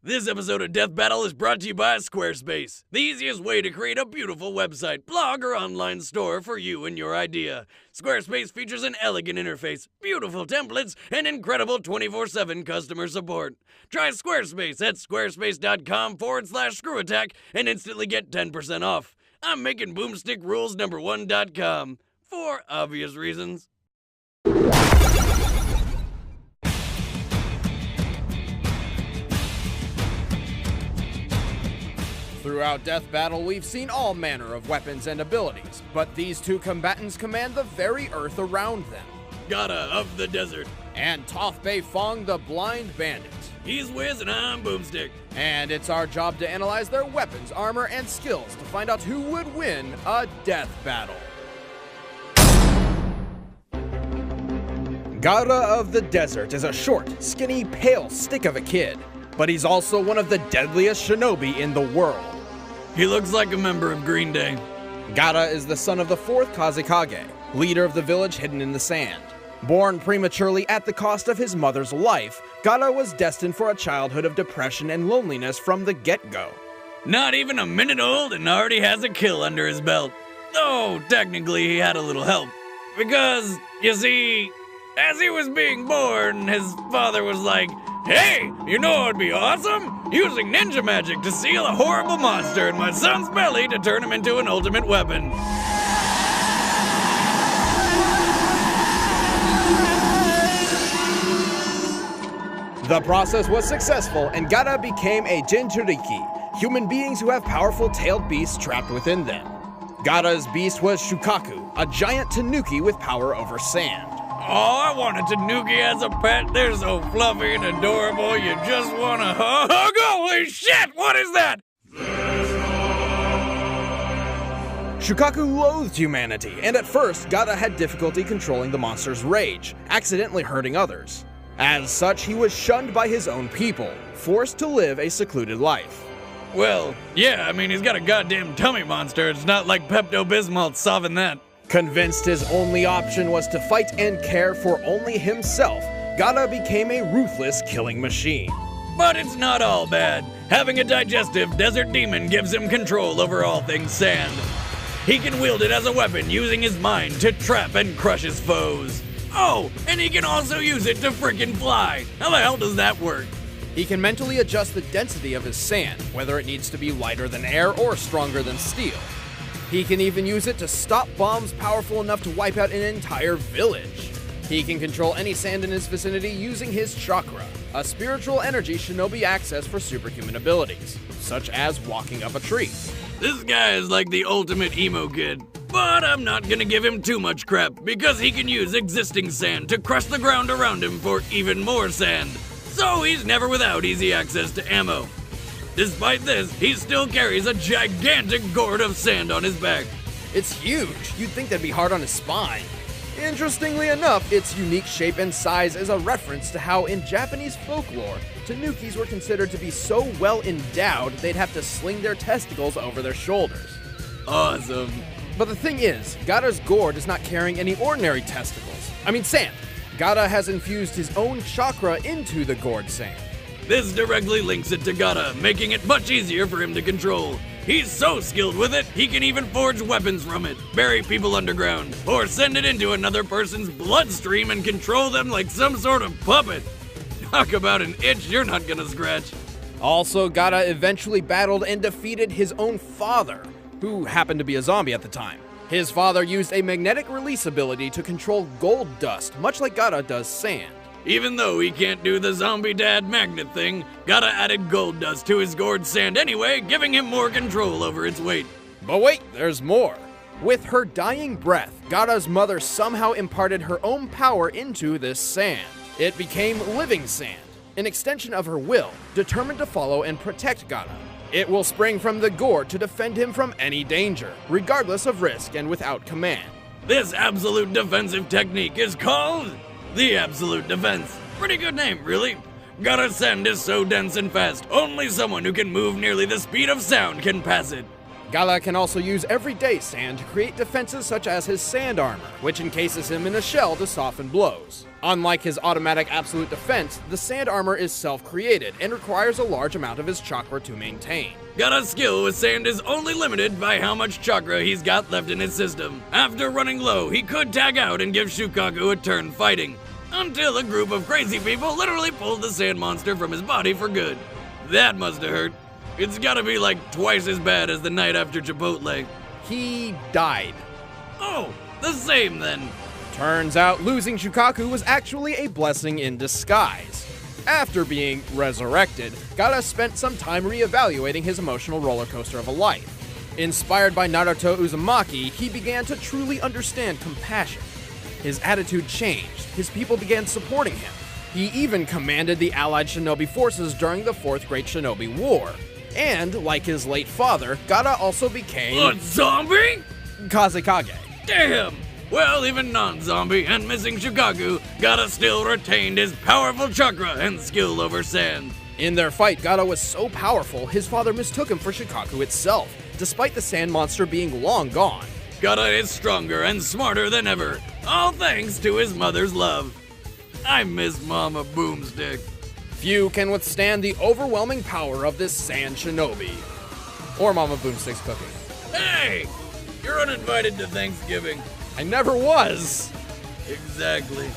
This episode of Death Battle is brought to you by Squarespace, the easiest way to create a beautiful website, blog, or online store for you and your idea. Squarespace features an elegant interface, beautiful templates, and incredible 24/7 customer support. Try Squarespace at squarespace.com/screwattack and instantly get 10% off. I'm making boomstickrules1.com for obvious reasons. Throughout Death Battle, we've seen all manner of weapons and abilities, but these two combatants command the very earth around them. Gatta of the Desert. And Toph Beifong, the Blind Bandit. He's Wiz and I'm Boomstick. And it's our job to analyze their weapons, armor, and skills to find out who would win a death battle. Gatta of the Desert is a short, skinny, pale stick of a kid, but he's also one of the deadliest shinobi in the world. He looks like a member of Green Day. Gatta is the son of the 4th Kazekage, leader of the village hidden in the sand. Born prematurely at the cost of his mother's life, Gatta was destined for a childhood of depression and loneliness from the get-go. Not even a minute old and already has a kill under his belt. Though, technically he had a little help. Because, you see, as he was being born, his father was like, "Hey, you know what would be awesome? Using ninja magic to seal a horrible monster in my son's belly to turn him into an ultimate weapon." The process was successful, and Gatta became a Jinchuriki, human beings who have powerful tailed beasts trapped within them. Gatta's beast was Shukaku, a giant tanuki with power over sand. Oh, I want a tanuki as a pet. They're so fluffy and adorable, you just want to hug. Holy shit, what is that? Shukaku loathed humanity, and at first, Gatta had difficulty controlling the monster's rage, accidentally hurting others. As such, he was shunned by his own people, forced to live a secluded life. Well, yeah, I mean, he's got a goddamn tummy monster. It's not like Pepto-Bismol's solving that. Convinced his only option was to fight and care for only himself, Gatta became a ruthless killing machine. But it's not all bad. Having a digestive desert demon gives him control over all things sand. He can wield it as a weapon using his mind to trap and crush his foes. Oh, and he can also use it to frickin' fly. How the hell does that work? He can mentally adjust the density of his sand, whether it needs to be lighter than air or stronger than steel. He can even use it to stop bombs powerful enough to wipe out an entire village. He can control any sand in his vicinity using his chakra, a spiritual energy shinobi access for superhuman abilities, such as walking up a tree. This guy is like the ultimate emo kid. But I'm not gonna give him too much crap, because he can use existing sand to crush the ground around him for even more sand. So he's never without easy access to ammo. Despite this, he still carries a gigantic gourd of sand on his back. It's huge. You'd think that'd be hard on his spine. Interestingly enough, its unique shape and size is a reference to how in Japanese folklore, tanukis were considered to be so well endowed they'd have to sling their testicles over their shoulders. Awesome. But the thing is, Gatta's gourd is not carrying any ordinary testicles. I mean sand. Gatta has infused his own chakra into the gourd sand. This directly links it to Gatta, making it much easier for him to control. He's so skilled with it, he can even forge weapons from it, bury people underground, or send it into another person's bloodstream and control them like some sort of puppet. Talk about an itch you're not gonna scratch. Also, Gatta eventually battled and defeated his own father, who happened to be a zombie at the time. His father used a magnetic release ability to control gold dust, much like Gatta does sand. Even though he can't do the zombie dad magnet thing, Gatta added gold dust to his gourd sand anyway, giving him more control over its weight. But wait, there's more. With her dying breath, Gatta's mother somehow imparted her own power into this sand. It became living sand, an extension of her will, determined to follow and protect Gatta. It will spring from the gourd to defend him from any danger, regardless of risk and without command. This absolute defensive technique is called the Absolute Defense. Pretty good name, really. Gatta's sand is so dense and fast, only someone who can move nearly the speed of sound can pass it. Gala can also use everyday sand to create defenses such as his sand armor, which encases him in a shell to soften blows. Unlike his automatic absolute defense, the sand armor is self-created and requires a large amount of his chakra to maintain. Gala's skill with sand is only limited by how much chakra he's got left in his system. After running low, he could tag out and give Shukaku a turn fighting, until a group of crazy people literally pulled the sand monster from his body for good. That must have hurt. It's gotta be like twice as bad as the night after Chipotle. He died. Oh, the same then. Turns out losing Shukaku was actually a blessing in disguise. After being resurrected, Gaara spent some time reevaluating his emotional roller coaster of a life. Inspired by Naruto Uzumaki, he began to truly understand compassion. His attitude changed, his people began supporting him. He even commanded the allied shinobi forces during the Fourth Great Shinobi War. And, like his late father, Gaara also became a zombie? Kazekage. Damn! Well, even non-zombie and missing Shukaku, Gaara still retained his powerful chakra and skill over sand. In their fight, Gaara was so powerful, his father mistook him for Shukaku itself, despite the sand monster being long gone. Gaara is stronger and smarter than ever, all thanks to his mother's love. I miss Mama Boomstick. Few can withstand the overwhelming power of this sand shinobi. Or Mama Boomstick's cooking. Hey! You're uninvited to Thanksgiving. I never was. Exactly.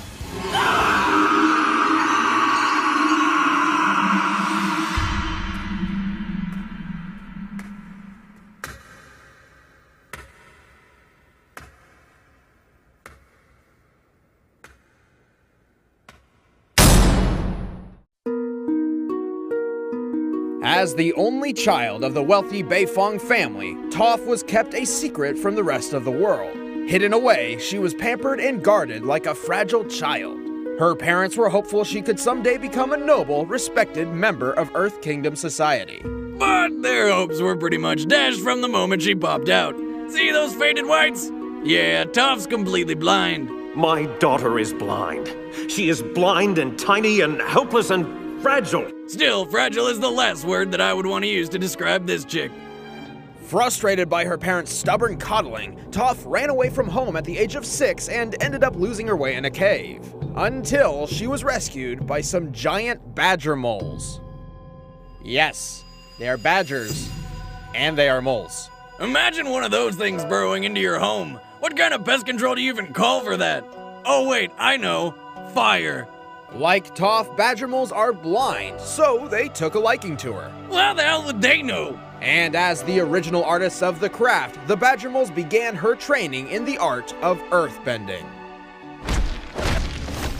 As the only child of the wealthy Beifong family, Toph was kept a secret from the rest of the world. Hidden away, she was pampered and guarded like a fragile child. Her parents were hopeful she could someday become a noble, respected member of Earth Kingdom society. But their hopes were pretty much dashed from the moment she popped out. See those faded whites? Yeah, Toph's completely blind. My daughter is blind. She is blind and tiny and helpless and fragile. Still, fragile is the last word that I would want to use to describe this chick. Frustrated by her parents' stubborn coddling, Toph ran away from home at the age of 6 and ended up losing her way in a cave. Until she was rescued by some giant badger moles. Yes, they are badgers. And they are moles. Imagine one of those things burrowing into your home. What kind of pest control do you even call for that? Oh wait, I know. Fire. Like Toph, badger moles are blind, so they took a liking to her. Well, how the hell would they know? And as the original artists of the craft, the badger moles began her training in the art of earthbending.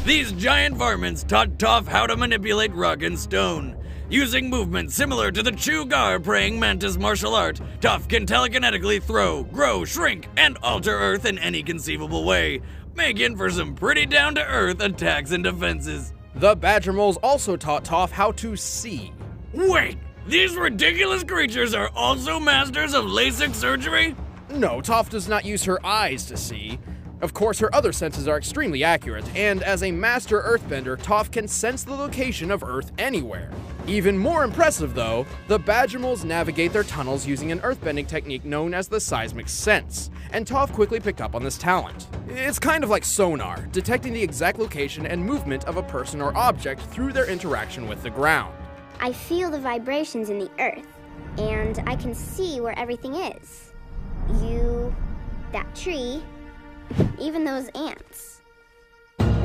These giant varmints taught Toph how to manipulate rock and stone. Using movements similar to the Chugar praying mantis martial art, Toph can telekinetically throw, grow, shrink, and alter Earth in any conceivable way, making for some pretty down-to-earth attacks and defenses. The badger moles also taught Toph how to see. Wait, these ridiculous creatures are also masters of LASIK surgery? No, Toph does not use her eyes to see. Of course, her other senses are extremely accurate, and as a master earthbender, Toph can sense the location of Earth anywhere. Even more impressive though, the badger moles navigate their tunnels using an earthbending technique known as the seismic sense, and Toph quickly picked up on this talent. It's kind of like sonar, detecting the exact location and movement of a person or object through their interaction with the ground. I feel the vibrations in the earth, and I can see where everything is. You, that tree, even those ants.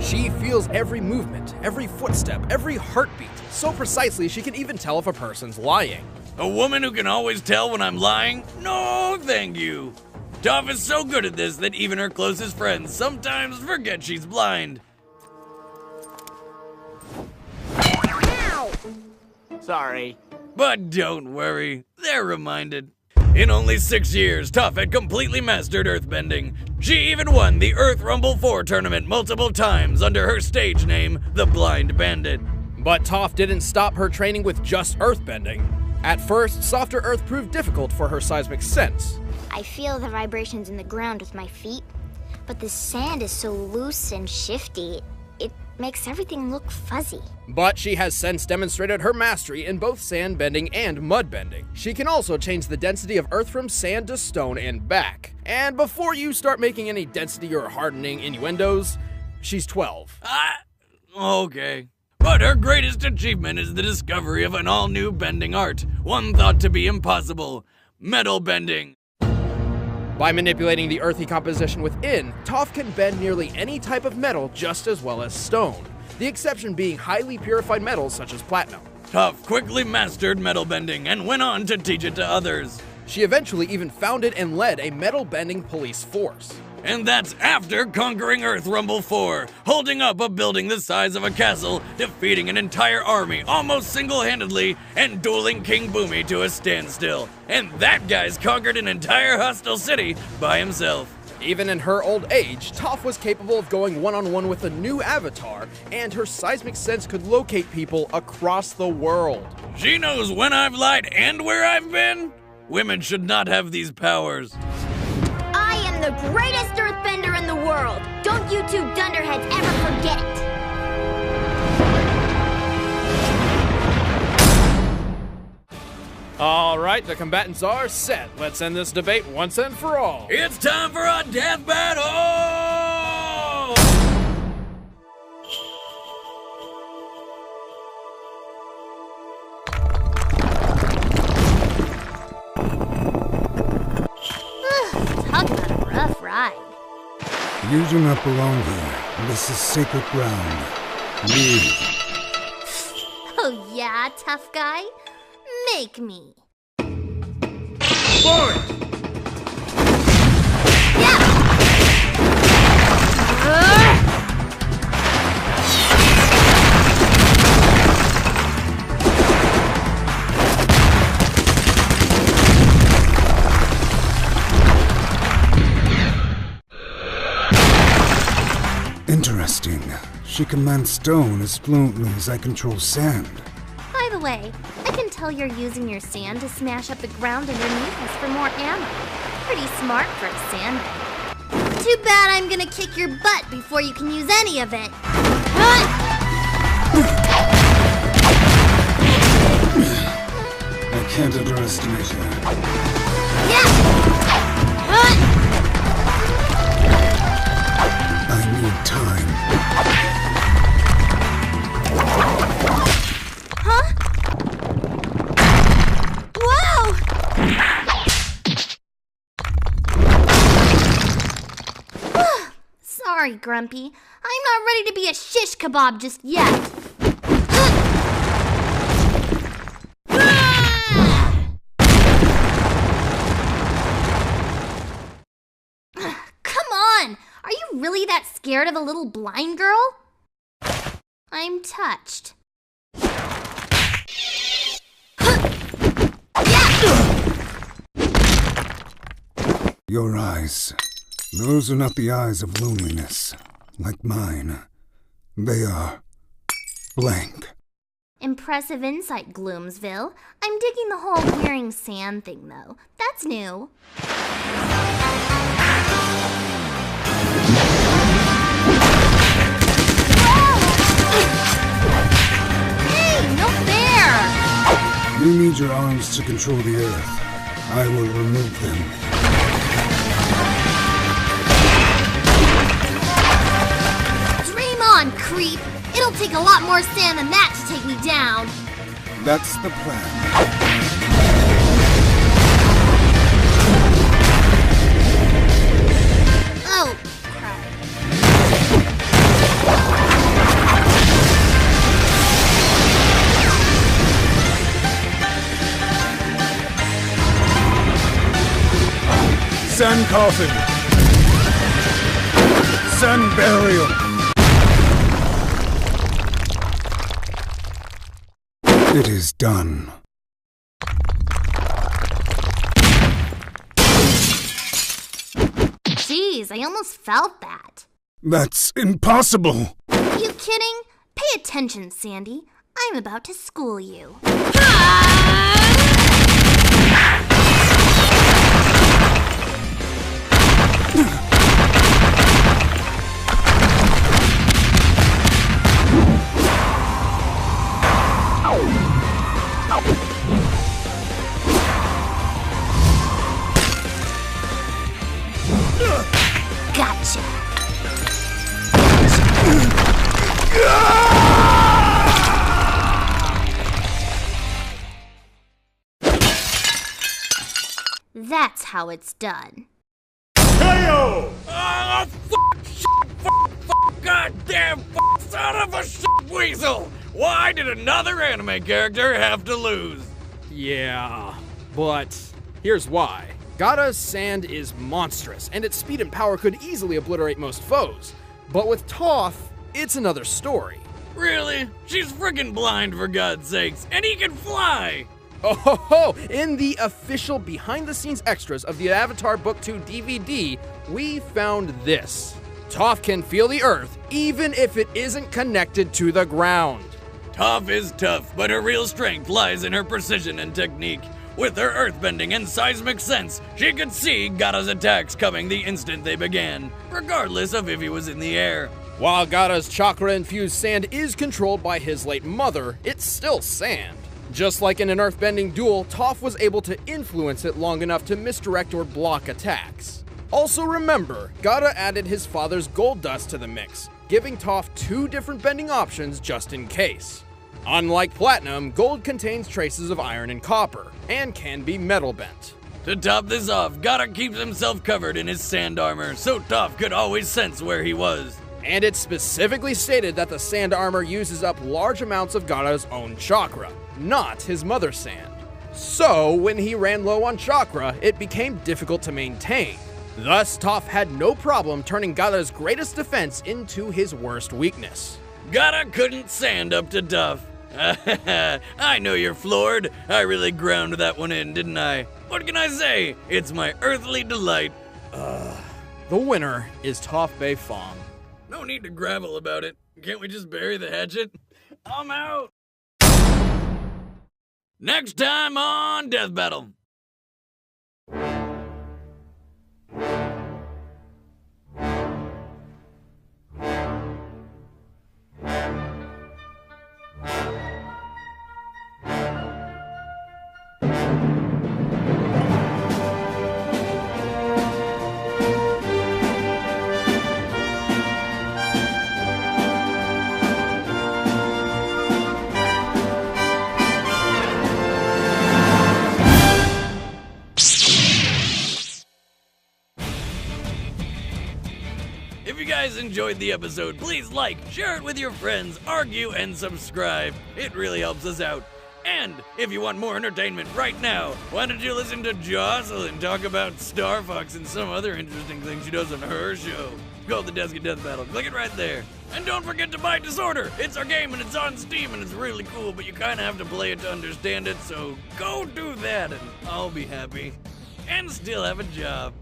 She feels every movement, every footstep, every heartbeat, so precisely she can even tell if a person's lying. A woman who can always tell when I'm lying? No, thank you. Toph is so good at this that even her closest friends sometimes forget she's blind. Ow! Sorry. But don't worry, they're reminded. In only 6 years, Toph had completely mastered earthbending. She even won the Earth Rumble 4 tournament multiple times under her stage name, the Blind Bandit. But Toph didn't stop her training with just earthbending. At first, softer earth proved difficult for her seismic sense. I feel the vibrations in the ground with my feet, but the sand is so loose and shifty. It makes everything look fuzzy. But she has since demonstrated her mastery in both sand bending and mud bending. She can also change the density of earth from sand to stone and back. And before you start making any density or hardening innuendos, she's 12. Okay. But her greatest achievement is the discovery of an all-new bending art, one thought to be impossible: metal bending. By manipulating the earthy composition within, Toph can bend nearly any type of metal just as well as stone, the exception being highly purified metals such as platinum. Toph quickly mastered metal bending and went on to teach it to others. She eventually even founded and led a metal bending police force. And that's after conquering Earth Rumble 4, holding up a building the size of a castle, defeating an entire army almost single-handedly, and dueling King Boomy to a standstill. And that guy's conquered an entire hostile city by himself. Even in her old age, Toph was capable of going one-on-one with a new avatar, and her seismic sense could locate people across the world. She knows when I've lied and where I've been. Women should not have these powers. I am the greatest earthbender in the world! Don't you two dunderheads ever forget it! Alright, the combatants are set. Let's end this debate once and for all. It's time for a death battle! Talk about a rough ride. You do not belong here. This is sacred ground. Leave. Oh yeah, tough guy? Make me. Forward! Interesting. She commands stone as fluently as I control sand. By the way, I can tell you're using your sand to smash up the ground underneath us for more ammo. Pretty smart for a sandbag. Too bad I'm gonna kick your butt before you can use any of it. I can't underestimate her. I need time. Whoa! Sorry, Grumpy. I'm not ready to be a shish kebab just yet. Come on! Are you really that scared of a little blind girl? I'm touched. Your eyes. Those are not the eyes of loneliness, like mine. They are blank. Impressive insight, Gloomsville. I'm digging the whole wearing sand thing, though. That's new. Hey, no fair! You need your arms to control the earth. I will remove them. Dream on, creep! It'll take a lot more sand than that to take me down. That's the plan. Oh, crap. Sun coffin. Sun burial. It is done. Jeez, I almost felt that. That's impossible. You kidding? Pay attention, Sandy. I'm about to school you. That's how it's done. KO! Oh, goddamn son of a shit weasel! Why did another anime character have to lose? Yeah, but here's why. Gaara's sand is monstrous, and its speed and power could easily obliterate most foes. But with Toph, it's another story. Really? She's friggin' blind, for God's sakes, and he can fly! Oh ho ho! In the official behind-the-scenes extras of the Avatar Book 2 DVD, we found this. Toph can feel the earth, even if it isn't connected to the ground. Toph is tough, but her real strength lies in her precision and technique. With her earthbending and seismic sense, she could see Gaara's attacks coming the instant they began, regardless of if he was in the air. While Gaara's chakra-infused sand is controlled by his late mother, it's still sand. Just like in an earthbending duel, Toph was able to influence it long enough to misdirect or block attacks. Also remember, Gaara added his father's gold dust to the mix, giving Toph 2 different bending options just in case. Unlike platinum, gold contains traces of iron and copper, and can be metal bent. To top this off, Gaara keeps himself covered in his sand armor, so Toph could always sense where he was. And it's specifically stated that the sand armor uses up large amounts of Gaara's own chakra, not his mother's sand. So, when he ran low on chakra, it became difficult to maintain. Thus, Toph had no problem turning Gaara's greatest defense into his worst weakness. Gaara couldn't stand up to Toph. I know you're floored. I really ground that one in, didn't I? What can I say? It's my earthly delight. The winner is Toph Beifong. No need to gravel about it. Can't we just bury the hatchet? I'm out. Next time on Death Battle. If you guys enjoyed the episode, please like, share it with your friends, argue, and subscribe. It really helps us out. And if you want more entertainment right now, why don't you listen to Jocelyn talk about Star Fox and some other interesting things she does on her show. It's called The Desk of Death Battle. Click it right there. And don't forget to buy Disorder. It's our game and it's on Steam and it's really cool, but you kind of have to play it to understand it, so go do that and I'll be happy. And still have a job.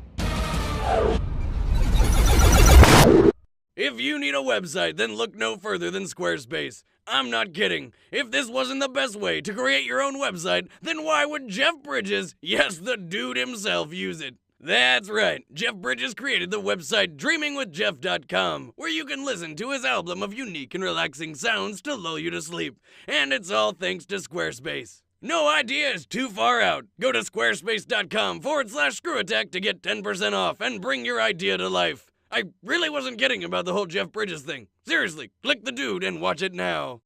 If you need a website, then look no further than Squarespace. I'm not kidding. If this wasn't the best way to create your own website, then why would Jeff Bridges, yes, the dude himself, use it? That's right. Jeff Bridges created the website DreamingWithJeff.com, where you can listen to his album of unique and relaxing sounds to lull you to sleep. And it's all thanks to Squarespace. No idea is too far out. Go to squarespace.com/screwattack to get 10% off and bring your idea to life. I really wasn't kidding about the whole Jeff Bridges thing. Seriously, click the dude and watch it now.